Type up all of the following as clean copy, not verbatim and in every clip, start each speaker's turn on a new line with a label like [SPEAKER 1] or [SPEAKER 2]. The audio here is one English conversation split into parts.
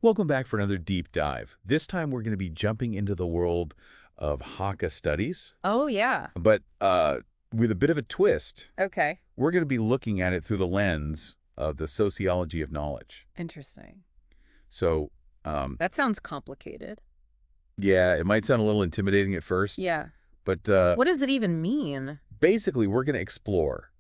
[SPEAKER 1] Welcome back for another deep dive. This time we're going to be jumping into the world of Hakka studies,
[SPEAKER 2] Oh, yeah.
[SPEAKER 1] but with a bit of a twist.
[SPEAKER 2] Okay.
[SPEAKER 1] We're going to be looking at it through the lens of the sociology of knowledge.
[SPEAKER 2] Interesting.
[SPEAKER 1] So,
[SPEAKER 2] That sounds complicated.
[SPEAKER 1] yeah, it might sound a little intimidating at first,
[SPEAKER 2] Yeah.
[SPEAKER 1] but
[SPEAKER 2] What does it even mean?
[SPEAKER 1] basically we're going to explore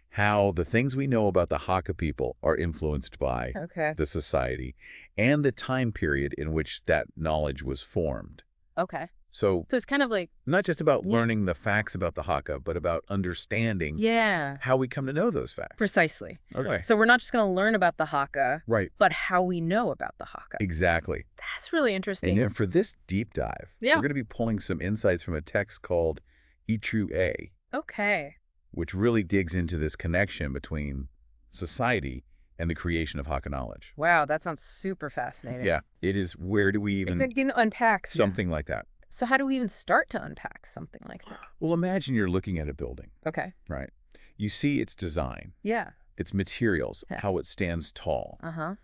[SPEAKER 1] how the things we know about the Hakka people are influenced by
[SPEAKER 2] Okay.
[SPEAKER 1] the society and the time period in which that knowledge was formed.
[SPEAKER 2] Okay.
[SPEAKER 1] So
[SPEAKER 2] So it's kind of like,
[SPEAKER 1] not just about
[SPEAKER 2] Yeah.
[SPEAKER 1] learning the facts about the Hakka, but about understanding
[SPEAKER 2] yeah,
[SPEAKER 1] how we come to know those facts.
[SPEAKER 2] precisely.
[SPEAKER 1] Okay.
[SPEAKER 2] So we're not just going to learn about the Hakka,
[SPEAKER 1] Right.
[SPEAKER 2] but how we know about the Hakka.
[SPEAKER 1] Exactly.
[SPEAKER 2] That's really interesting.
[SPEAKER 1] And then for this deep dive,
[SPEAKER 2] Yeah.
[SPEAKER 1] we're going to be pulling some insights from a text called Ichu A,
[SPEAKER 2] Okay.
[SPEAKER 1] which really digs into this connection between society and the creation of Hakka knowledge.
[SPEAKER 2] Wow, that sounds super fascinating.
[SPEAKER 1] Yeah, it is. Where do we even...
[SPEAKER 2] It unpacks.
[SPEAKER 1] Something like that.
[SPEAKER 2] So how do we even start to unpack something like that?
[SPEAKER 1] Well, imagine you're looking at a building,
[SPEAKER 2] Okay.
[SPEAKER 1] right? You see its design,
[SPEAKER 2] Yeah.
[SPEAKER 1] its materials,
[SPEAKER 2] Yeah.
[SPEAKER 1] how it stands tall.
[SPEAKER 2] Uh-huh.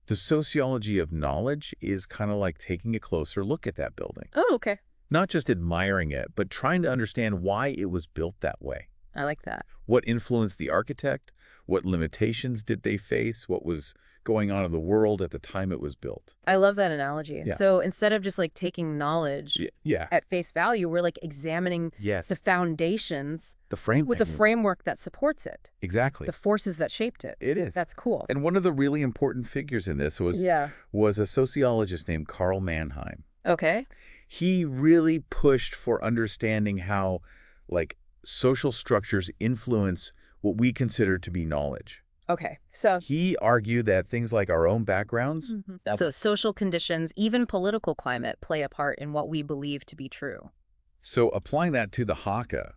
[SPEAKER 1] The sociology of knowledge is kind of like taking a closer look at that building.
[SPEAKER 2] Oh, okay.
[SPEAKER 1] Not just admiring it, but trying to understand why it was built that way.
[SPEAKER 2] I like that.
[SPEAKER 1] What influenced the architect? What limitations did they face? What was going on in the world at the time it was built?
[SPEAKER 2] I love that analogy.
[SPEAKER 1] Yeah.
[SPEAKER 2] So instead of just like taking knowledge
[SPEAKER 1] Yeah.
[SPEAKER 2] at face value, we're like examining
[SPEAKER 1] Yes.
[SPEAKER 2] the foundations
[SPEAKER 1] The frame.
[SPEAKER 2] with a framework that supports it,
[SPEAKER 1] Exactly.
[SPEAKER 2] the forces that shaped it.
[SPEAKER 1] It is.
[SPEAKER 2] That's cool.
[SPEAKER 1] And one of the really important figures in this was a sociologist named Karl Mannheim.
[SPEAKER 2] Okay.
[SPEAKER 1] He really pushed for understanding how, like, social structures influence what we consider to be knowledge.
[SPEAKER 2] Okay. So
[SPEAKER 1] He argued that things like our own backgrounds,
[SPEAKER 2] so social conditions, even political climate, play a part in what we believe to be true.
[SPEAKER 1] so applying that to the Hakka,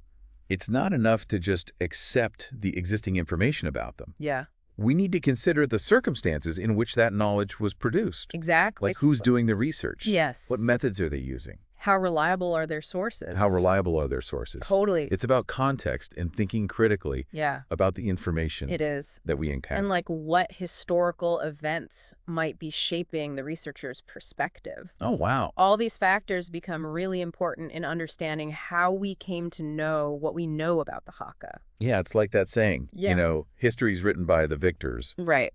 [SPEAKER 1] it's not enough to just accept the existing information about them.
[SPEAKER 2] Yeah.
[SPEAKER 1] We need to consider the circumstances in which that knowledge was produced.
[SPEAKER 2] Exactly.
[SPEAKER 1] Like who's doing the research?
[SPEAKER 2] Yes.
[SPEAKER 1] What methods are they using?
[SPEAKER 2] How reliable are their sources?
[SPEAKER 1] How reliable are their sources?
[SPEAKER 2] Totally.
[SPEAKER 1] It's about context and thinking critically
[SPEAKER 2] Yeah,
[SPEAKER 1] about the information
[SPEAKER 2] it is.
[SPEAKER 1] that we encounter.
[SPEAKER 2] And like what historical events might be shaping the researcher's perspective.
[SPEAKER 1] Oh, wow.
[SPEAKER 2] All these factors become really important in understanding how we came to know what we know about the Hakka.
[SPEAKER 1] Yeah, it's like that saying,
[SPEAKER 2] Yeah.
[SPEAKER 1] History's written by the victors.
[SPEAKER 2] Right.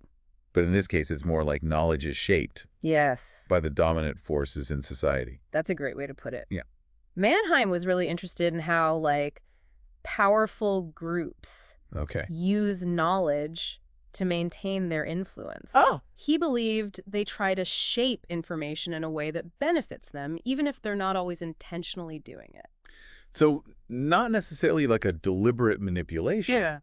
[SPEAKER 1] But in this case, it's more like knowledge is shaped
[SPEAKER 2] Yes.
[SPEAKER 1] by the dominant forces in society.
[SPEAKER 2] That's a great way to put it.
[SPEAKER 1] Yeah.
[SPEAKER 2] Mannheim was really interested in how, like, powerful groups
[SPEAKER 1] Okay.
[SPEAKER 2] use knowledge to maintain their influence.
[SPEAKER 1] Oh.
[SPEAKER 2] He believed they try to shape information in a way that benefits them, even if they're not always intentionally doing it.
[SPEAKER 1] So not necessarily like a deliberate manipulation,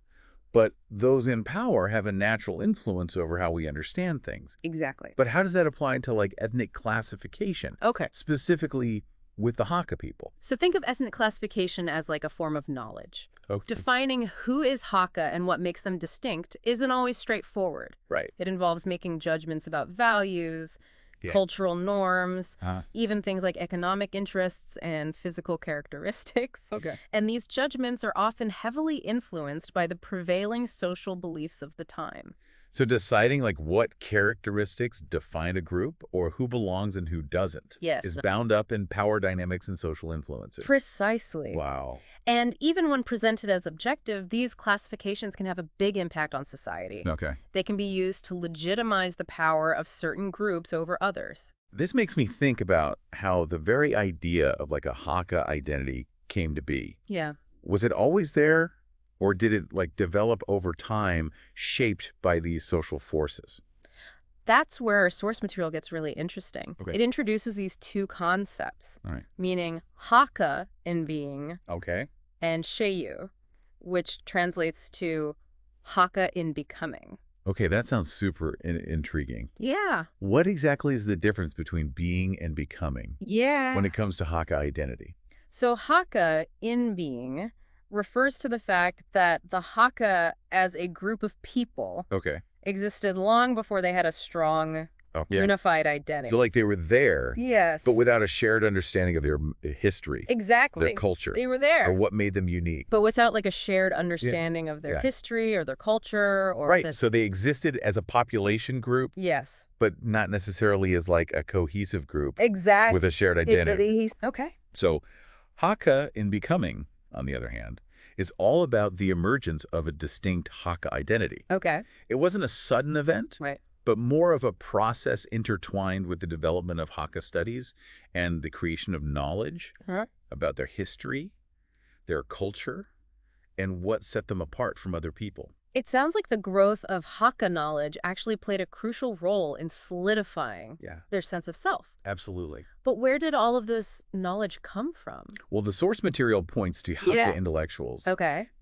[SPEAKER 1] but those in power have a natural influence over how we understand things.
[SPEAKER 2] Exactly.
[SPEAKER 1] But how does that apply to like ethnic classification,
[SPEAKER 2] Okay.
[SPEAKER 1] specifically with the Hakka people?
[SPEAKER 2] So think of ethnic classification as like a form of knowledge.
[SPEAKER 1] Okay.
[SPEAKER 2] Defining who is Hakka and what makes them distinct isn't always straightforward.
[SPEAKER 1] Right.
[SPEAKER 2] It involves making judgments about values,
[SPEAKER 1] Yeah.
[SPEAKER 2] cultural norms,
[SPEAKER 1] Uh-huh.
[SPEAKER 2] even things like economic interests and physical characteristics.
[SPEAKER 1] Okay.
[SPEAKER 2] And these judgments are often heavily influenced by the prevailing social beliefs of the time.
[SPEAKER 1] So deciding like what characteristics define a group or who belongs and who doesn't
[SPEAKER 2] Yes.
[SPEAKER 1] is bound up in power dynamics and social influences.
[SPEAKER 2] Precisely.
[SPEAKER 1] Wow.
[SPEAKER 2] And even when presented as objective, these classifications can have a big impact on society.
[SPEAKER 1] Okay.
[SPEAKER 2] They can be used to legitimize the power of certain groups over others.
[SPEAKER 1] This makes me think about how the very idea of like a Hakka identity came to be.
[SPEAKER 2] Yeah.
[SPEAKER 1] Was it always there, or did it like develop over time shaped by these social forces?
[SPEAKER 2] That's where our source material gets really interesting.
[SPEAKER 1] Okay.
[SPEAKER 2] It introduces these two concepts,
[SPEAKER 1] All right.
[SPEAKER 2] meaning Hakka in being
[SPEAKER 1] Okay.
[SPEAKER 2] and Sheyu, which translates to Hakka in becoming.
[SPEAKER 1] Okay, that sounds super intriguing.
[SPEAKER 2] Yeah.
[SPEAKER 1] What exactly is the difference between being and becoming
[SPEAKER 2] Yeah.
[SPEAKER 1] when it comes to Hakka identity?
[SPEAKER 2] So Hakka in being refers to the fact that the Hakka as a group of people
[SPEAKER 1] Okay.
[SPEAKER 2] existed long before they had a strong unified identity.
[SPEAKER 1] So like they were there,
[SPEAKER 2] Yes.
[SPEAKER 1] but without a shared understanding of their history,
[SPEAKER 2] Exactly.
[SPEAKER 1] their culture,
[SPEAKER 2] They were there.
[SPEAKER 1] or what made them unique.
[SPEAKER 2] But without like a shared understanding of their history or their culture or
[SPEAKER 1] Right. So they existed as a population group,
[SPEAKER 2] Yes.
[SPEAKER 1] but not necessarily as like a cohesive group
[SPEAKER 2] Exactly.
[SPEAKER 1] with a shared identity.
[SPEAKER 2] Okay.
[SPEAKER 1] So Hakka in Becoming, on the other hand, is all about the emergence of a distinct Hakka identity.
[SPEAKER 2] Okay.
[SPEAKER 1] It wasn't a sudden event,
[SPEAKER 2] Right.
[SPEAKER 1] but more of a process intertwined with the development of Hakka studies and the creation of knowledge about their history, their culture, and what set them apart from other people.
[SPEAKER 2] It sounds like the growth of Hakka knowledge actually played a crucial role in solidifying their sense of self.
[SPEAKER 1] Absolutely.
[SPEAKER 2] But where did all of this knowledge come from?
[SPEAKER 1] Well, the source material points to Hakka intellectuals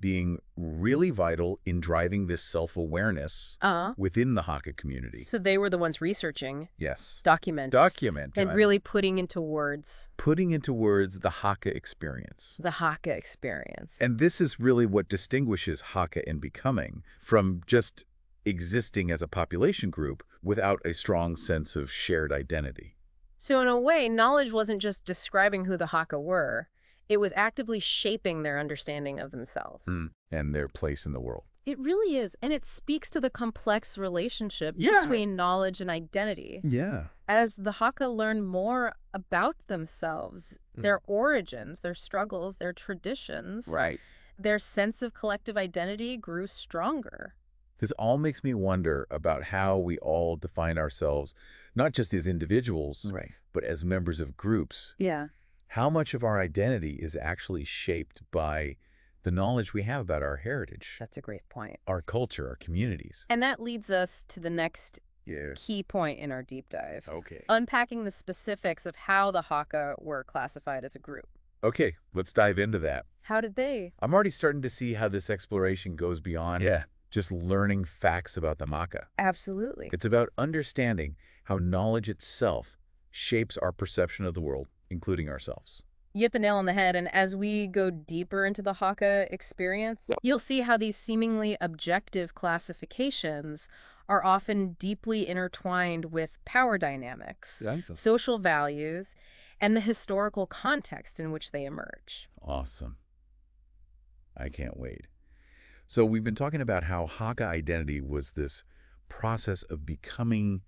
[SPEAKER 1] being really vital in driving this self-awareness within the Hakka community.
[SPEAKER 2] So they were the ones researching,
[SPEAKER 1] documenting,
[SPEAKER 2] and really putting into words
[SPEAKER 1] the Hakka experience.
[SPEAKER 2] The Hakka experience.
[SPEAKER 1] And this is really what distinguishes Hakka in Becoming from just existing as a population group without a strong sense of shared identity.
[SPEAKER 2] So in a way, knowledge wasn't just describing who the Hakka were. It was actively shaping their understanding of themselves.
[SPEAKER 1] And their place in the world.
[SPEAKER 2] It really is. And it speaks to the complex relationship between knowledge and identity.
[SPEAKER 1] Yeah.
[SPEAKER 2] As the Hakka learn more about themselves, their origins, their struggles, their traditions, their sense of collective identity grew stronger.
[SPEAKER 1] This all makes me wonder about how we all define ourselves, not just as individuals, but as members of groups.
[SPEAKER 2] Yeah.
[SPEAKER 1] How much of our identity is actually shaped by the knowledge we have about our heritage?
[SPEAKER 2] That's a great point.
[SPEAKER 1] Our culture, our communities.
[SPEAKER 2] And that leads us to the next key point in our deep dive.
[SPEAKER 1] Okay.
[SPEAKER 2] Unpacking the specifics of how the Hakka were classified as a group.
[SPEAKER 1] Okay, let's dive into that.
[SPEAKER 2] How did they?
[SPEAKER 1] I'm already starting to see how this exploration goes beyond just learning facts about the Hakka.
[SPEAKER 2] Absolutely.
[SPEAKER 1] It's about understanding how knowledge itself shapes our perception of the world, including ourselves.
[SPEAKER 2] You hit the nail on the head, and as we go deeper into the Hakka experience, you'll see how these seemingly objective classifications are often deeply intertwined with power dynamics, social values, and the historical context in which they emerge.
[SPEAKER 1] Awesome. I can't wait. So we've been talking about how Hakka identity was this process of becoming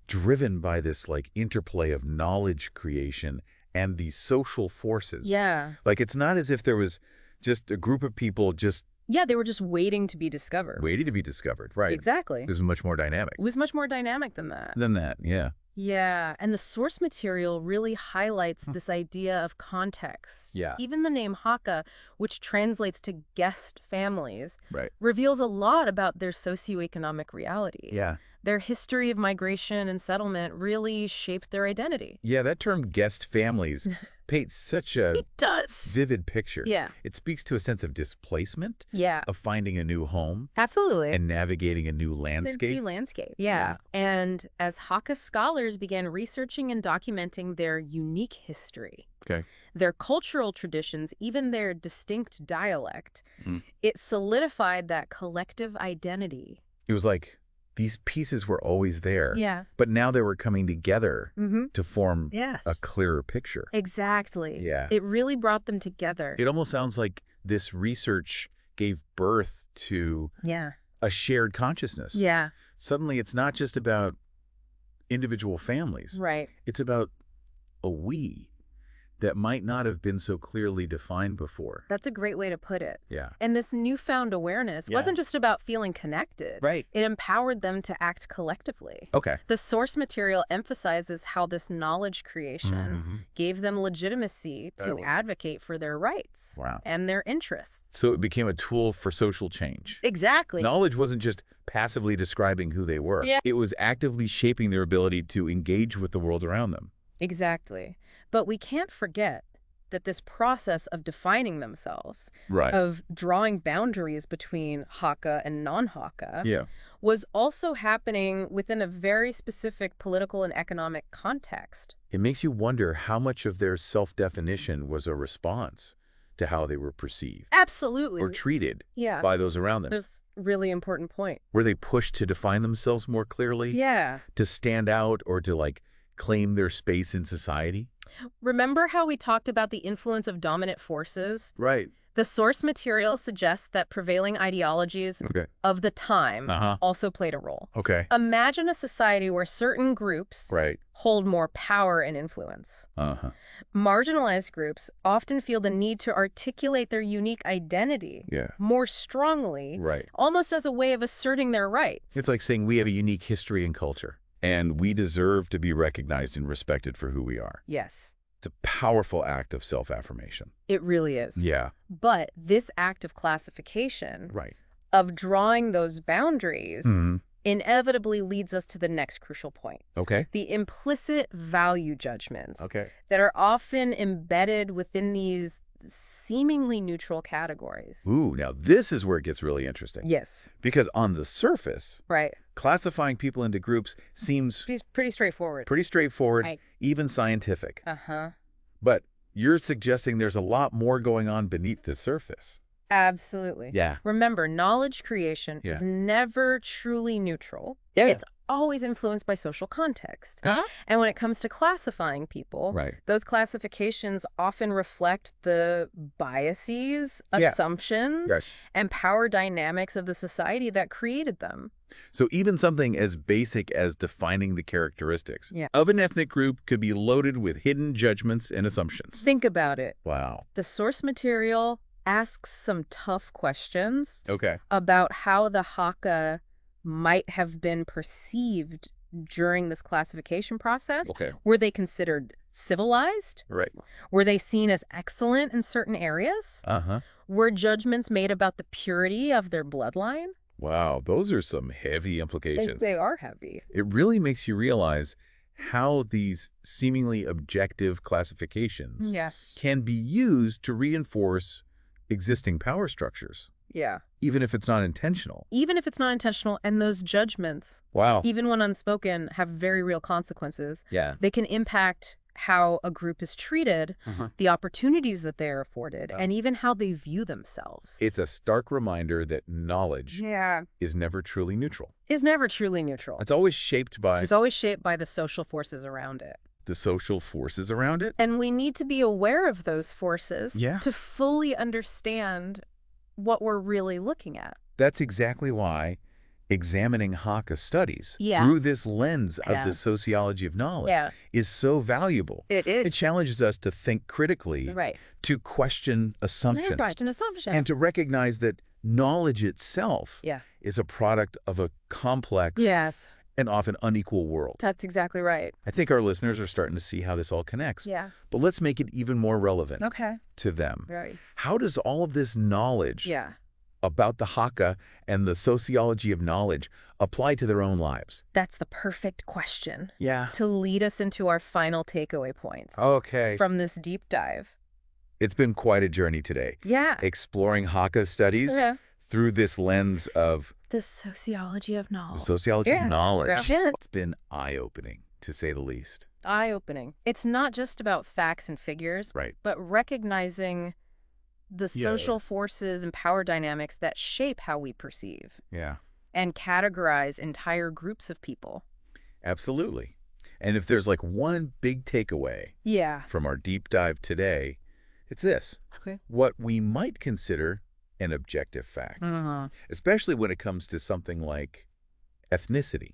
[SPEAKER 1] driven by this like interplay of knowledge creation and these social forces.
[SPEAKER 2] Yeah.
[SPEAKER 1] Like it's not as if there was just a group of people just...
[SPEAKER 2] Yeah, they were just waiting to be discovered.
[SPEAKER 1] Waiting to be discovered, right.
[SPEAKER 2] Exactly.
[SPEAKER 1] It was much more dynamic.
[SPEAKER 2] It was much more dynamic than that.
[SPEAKER 1] Yeah.
[SPEAKER 2] Yeah, and the source material really highlights this idea of context.
[SPEAKER 1] Yeah.
[SPEAKER 2] Even the name Hakka, which translates to guest families,
[SPEAKER 1] Right.
[SPEAKER 2] reveals a lot about their socioeconomic reality.
[SPEAKER 1] Yeah.
[SPEAKER 2] Their history of migration and settlement really shaped their identity.
[SPEAKER 1] Yeah, that term guest families paints such a vivid picture.
[SPEAKER 2] Yeah.
[SPEAKER 1] It speaks to a sense of displacement,
[SPEAKER 2] Yeah.
[SPEAKER 1] of finding a new home,
[SPEAKER 2] Absolutely.
[SPEAKER 1] and navigating a new landscape.
[SPEAKER 2] The new landscape. Yeah. And as Hakka scholars began researching and documenting their unique history, their cultural traditions, even their distinct dialect, it solidified that collective identity.
[SPEAKER 1] It was like these pieces were always there,
[SPEAKER 2] but
[SPEAKER 1] now they were coming together to form
[SPEAKER 2] Yes.
[SPEAKER 1] a clearer picture.
[SPEAKER 2] Exactly.
[SPEAKER 1] Yeah.
[SPEAKER 2] It really brought them together.
[SPEAKER 1] It almost sounds like this research gave birth to a shared consciousness.
[SPEAKER 2] Yeah.
[SPEAKER 1] Suddenly, it's not just about individual families.
[SPEAKER 2] Right.
[SPEAKER 1] It's about a we that might not have been so clearly defined before.
[SPEAKER 2] That's a great way to put it.
[SPEAKER 1] Yeah.
[SPEAKER 2] And this newfound awareness wasn't just about feeling connected.
[SPEAKER 1] Right.
[SPEAKER 2] It empowered them to act collectively.
[SPEAKER 1] Okay.
[SPEAKER 2] The source material emphasizes how this knowledge creation gave them legitimacy to advocate for their rights and their interests.
[SPEAKER 1] So it became a tool for social change.
[SPEAKER 2] Exactly.
[SPEAKER 1] Knowledge wasn't just passively describing who they were.
[SPEAKER 2] Yeah.
[SPEAKER 1] It was actively shaping their ability to engage with the world around them.
[SPEAKER 2] Exactly. But we can't forget that this process of defining themselves, of drawing boundaries between Hakka and non-Hakka, was also happening within a very specific political and economic context.
[SPEAKER 1] It makes you wonder how much of their self-definition was a response to how they were perceived.
[SPEAKER 2] Absolutely.
[SPEAKER 1] Or treated by those around them.
[SPEAKER 2] There's a really important point.
[SPEAKER 1] Were they pushed to define themselves more clearly?
[SPEAKER 2] Yeah.
[SPEAKER 1] To stand out or to, like, claim their space in society?
[SPEAKER 2] Remember how we talked about the influence of dominant forces?
[SPEAKER 1] Right.
[SPEAKER 2] The source material suggests that prevailing ideologies of the time also played a role.
[SPEAKER 1] Okay.
[SPEAKER 2] Imagine a society where certain groups hold more power and influence. Marginalized groups often feel the need to articulate their unique identity more strongly, almost as a way of asserting their rights.
[SPEAKER 1] It's like saying we have a unique history and culture, and we deserve to be recognized and respected for who we are.
[SPEAKER 2] Yes.
[SPEAKER 1] It's a powerful act of self-affirmation.
[SPEAKER 2] It really is.
[SPEAKER 1] Yeah.
[SPEAKER 2] But this act of classification, of drawing those boundaries, inevitably leads us to the next crucial point.
[SPEAKER 1] Okay.
[SPEAKER 2] The implicit value judgments that are often embedded within these seemingly neutral categories.
[SPEAKER 1] Ooh, now this is where it gets really interesting.
[SPEAKER 2] Yes.
[SPEAKER 1] Because on the surface, classifying people into groups seems
[SPEAKER 2] pretty straightforward.
[SPEAKER 1] Pretty straightforward, even scientific. But you're suggesting there's a lot more going on beneath the surface.
[SPEAKER 2] Absolutely.
[SPEAKER 1] Yeah.
[SPEAKER 2] Remember, knowledge creation is never truly neutral. It's always influenced by social context. And when it comes to classifying people, those classifications often reflect the biases, assumptions, and power dynamics of the society that created them.
[SPEAKER 1] So even something as basic as defining the characteristics of an ethnic group could be loaded with hidden judgments and assumptions.
[SPEAKER 2] Think about it.
[SPEAKER 1] Wow.
[SPEAKER 2] The source material asks some tough questions
[SPEAKER 1] Okay.
[SPEAKER 2] about how the Hakka might have been perceived during this classification process.
[SPEAKER 1] Okay.
[SPEAKER 2] Were they considered civilized?
[SPEAKER 1] Right.
[SPEAKER 2] Were they seen as excellent in certain areas?
[SPEAKER 1] Uh-huh.
[SPEAKER 2] Were judgments made about the purity of their bloodline?
[SPEAKER 1] Wow, those are some heavy implications.
[SPEAKER 2] They are heavy.
[SPEAKER 1] It really makes you realize how these seemingly objective classifications can be used to reinforce existing power structures.
[SPEAKER 2] Yeah.
[SPEAKER 1] Even if it's not intentional.
[SPEAKER 2] Even if it's not intentional, and those judgments, even when unspoken, have very real consequences. Yeah. They can impact how a group is treated, the opportunities that they are afforded, and even how they view themselves.
[SPEAKER 1] It's a stark reminder that knowledge is never truly neutral.
[SPEAKER 2] Is never truly neutral.
[SPEAKER 1] It's always shaped by...
[SPEAKER 2] It's always shaped by the social forces around it.
[SPEAKER 1] The social forces around it?
[SPEAKER 2] And we need to be aware of those forces to fully understand what we're really looking at.
[SPEAKER 1] That's exactly why examining Hakka studies through this lens of the sociology of knowledge is so valuable.
[SPEAKER 2] It is.
[SPEAKER 1] It challenges us to think critically, to question assumptions, and to recognize that knowledge itself is a product of a complex and often unequal world.
[SPEAKER 2] That's exactly right.
[SPEAKER 1] I think our listeners are starting to see how this all connects.
[SPEAKER 2] Yeah.
[SPEAKER 1] But let's make it even more relevant to them.
[SPEAKER 2] Right.
[SPEAKER 1] How does all of this knowledge about the Hakka and the sociology of knowledge apply to their own lives?
[SPEAKER 2] That's the perfect question.
[SPEAKER 1] Yeah.
[SPEAKER 2] To lead us into our final takeaway points.
[SPEAKER 1] Okay.
[SPEAKER 2] From this deep dive.
[SPEAKER 1] It's been quite a journey today.
[SPEAKER 2] Yeah.
[SPEAKER 1] Exploring Hakka studies through this lens of...
[SPEAKER 2] the sociology of knowledge.
[SPEAKER 1] The sociology of knowledge. Yeah. It's been eye-opening, to say the least.
[SPEAKER 2] Eye-opening. It's not just about facts and figures, but recognizing the social forces and power dynamics that shape how we perceive and categorize entire groups of people.
[SPEAKER 1] Absolutely. And if there's like one big takeaway from our deep dive today, it's this. What we might consider an objective fact, especially when it comes to something like ethnicity,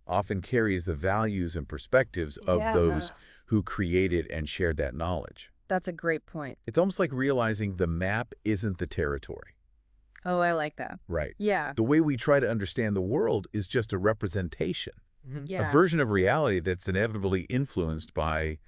[SPEAKER 1] often carries the values and perspectives of those who created and shared that knowledge.
[SPEAKER 2] That's a great point.
[SPEAKER 1] It's almost like realizing the map isn't the territory.
[SPEAKER 2] Oh, I like that.
[SPEAKER 1] Right.
[SPEAKER 2] Yeah.
[SPEAKER 1] The way we try to understand the world is just a representation, a version of reality that's inevitably influenced by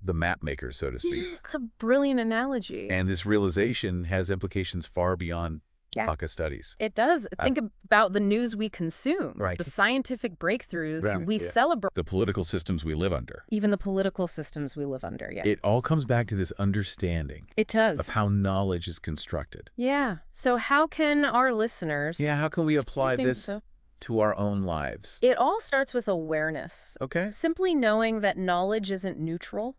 [SPEAKER 1] the map maker, so to speak.
[SPEAKER 2] It's a brilliant analogy.
[SPEAKER 1] And this realization has implications far beyond Hakka studies.
[SPEAKER 2] It does. Think about the news we consume, the scientific breakthroughs we celebrate.
[SPEAKER 1] The political systems we live under.
[SPEAKER 2] Even the political systems we live under,
[SPEAKER 1] It all comes back to this understanding.
[SPEAKER 2] It does.
[SPEAKER 1] Of how knowledge is constructed.
[SPEAKER 2] Yeah. So how can our listeners...
[SPEAKER 1] how can we apply this to our own lives?
[SPEAKER 2] It all starts with awareness.
[SPEAKER 1] Okay.
[SPEAKER 2] Simply knowing that knowledge isn't neutral.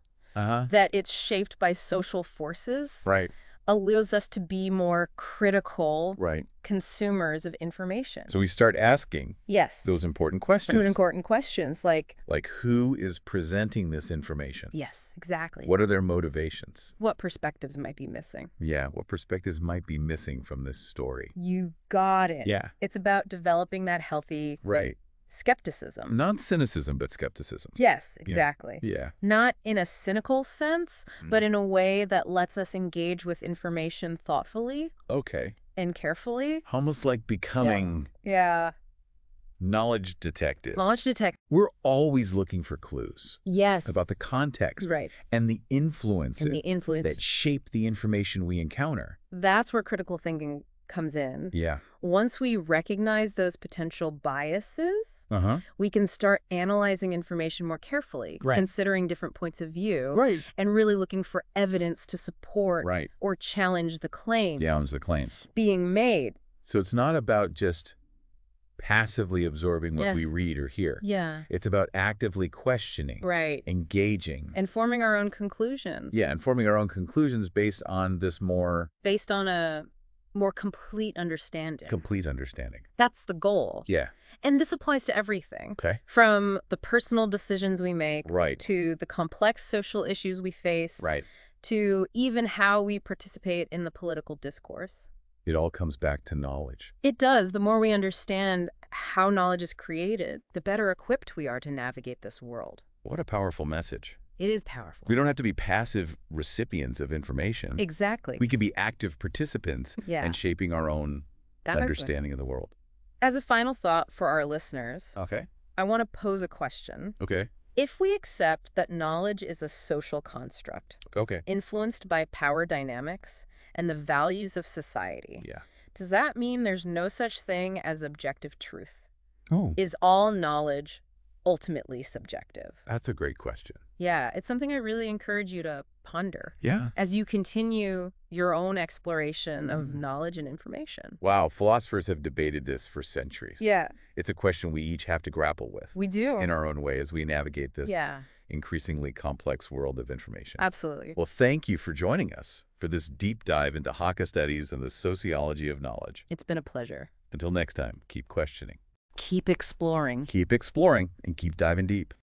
[SPEAKER 2] that it's shaped by social forces,
[SPEAKER 1] Right.
[SPEAKER 2] allows us to be more critical
[SPEAKER 1] Right.
[SPEAKER 2] consumers of information.
[SPEAKER 1] So we start asking those important questions.
[SPEAKER 2] Those important questions like
[SPEAKER 1] who is presenting this information?
[SPEAKER 2] Yes, exactly.
[SPEAKER 1] What are their motivations?
[SPEAKER 2] What perspectives might be missing?
[SPEAKER 1] Yeah, what perspectives might be missing from this story?
[SPEAKER 2] You got it.
[SPEAKER 1] Yeah.
[SPEAKER 2] It's about developing that healthy skepticism.
[SPEAKER 1] Not cynicism, but skepticism.
[SPEAKER 2] Yes, exactly.
[SPEAKER 1] Yeah.
[SPEAKER 2] Not in a cynical sense, but in a way that lets us engage with information thoughtfully.
[SPEAKER 1] Okay.
[SPEAKER 2] And carefully.
[SPEAKER 1] Almost like becoming knowledge detectives.
[SPEAKER 2] Knowledge detectives.
[SPEAKER 1] We're always looking for clues.
[SPEAKER 2] Yes.
[SPEAKER 1] About the context.
[SPEAKER 2] Right.
[SPEAKER 1] And the influences.
[SPEAKER 2] that
[SPEAKER 1] shape the information we encounter.
[SPEAKER 2] That's where critical thinking comes in.
[SPEAKER 1] Yeah.
[SPEAKER 2] Once we recognize those potential biases, we can start analyzing information more carefully, considering different points of view, and really looking for evidence to support or challenge the claims being made.
[SPEAKER 1] So it's not about just passively absorbing what we read or hear.
[SPEAKER 2] Yeah.
[SPEAKER 1] It's about actively questioning, engaging.
[SPEAKER 2] And forming our own conclusions.
[SPEAKER 1] Yeah, and forming our own conclusions based on this
[SPEAKER 2] based on a more complete understanding.
[SPEAKER 1] Complete understanding.
[SPEAKER 2] That's the goal.
[SPEAKER 1] Yeah.
[SPEAKER 2] And this applies to everything.
[SPEAKER 1] Okay.
[SPEAKER 2] From the personal decisions we make to the complex social issues we face to even how we participate in the political discourse.
[SPEAKER 1] It all comes back to knowledge.
[SPEAKER 2] It does. The more we understand how knowledge is created, the better equipped we are to navigate this world.
[SPEAKER 1] What a powerful message.
[SPEAKER 2] It is powerful.
[SPEAKER 1] We don't have to be passive recipients of information.
[SPEAKER 2] Exactly.
[SPEAKER 1] We can be active participants in shaping our own understanding of the world.
[SPEAKER 2] As a final thought for our listeners,
[SPEAKER 1] Okay.
[SPEAKER 2] I want to pose a question.
[SPEAKER 1] Okay.
[SPEAKER 2] If we accept that knowledge is a social construct, influenced by power dynamics and the values of society, does that mean there's no such thing as objective truth?
[SPEAKER 1] Oh.
[SPEAKER 2] Is all knowledge ultimately subjective?
[SPEAKER 1] That's a great question.
[SPEAKER 2] Yeah, it's something I really encourage you to ponder.
[SPEAKER 1] Yeah.
[SPEAKER 2] As you continue your own exploration of knowledge and information.
[SPEAKER 1] Wow, philosophers have debated this for centuries.
[SPEAKER 2] Yeah.
[SPEAKER 1] It's a question we each have to grapple with.
[SPEAKER 2] We do.
[SPEAKER 1] In our own way as we navigate this increasingly complex world of information.
[SPEAKER 2] Absolutely.
[SPEAKER 1] Well, thank you for joining us for this deep dive into Hakka studies and the sociology of knowledge.
[SPEAKER 2] It's been a pleasure.
[SPEAKER 1] Until next time, keep questioning.
[SPEAKER 2] Keep exploring.
[SPEAKER 1] Keep exploring and keep diving deep.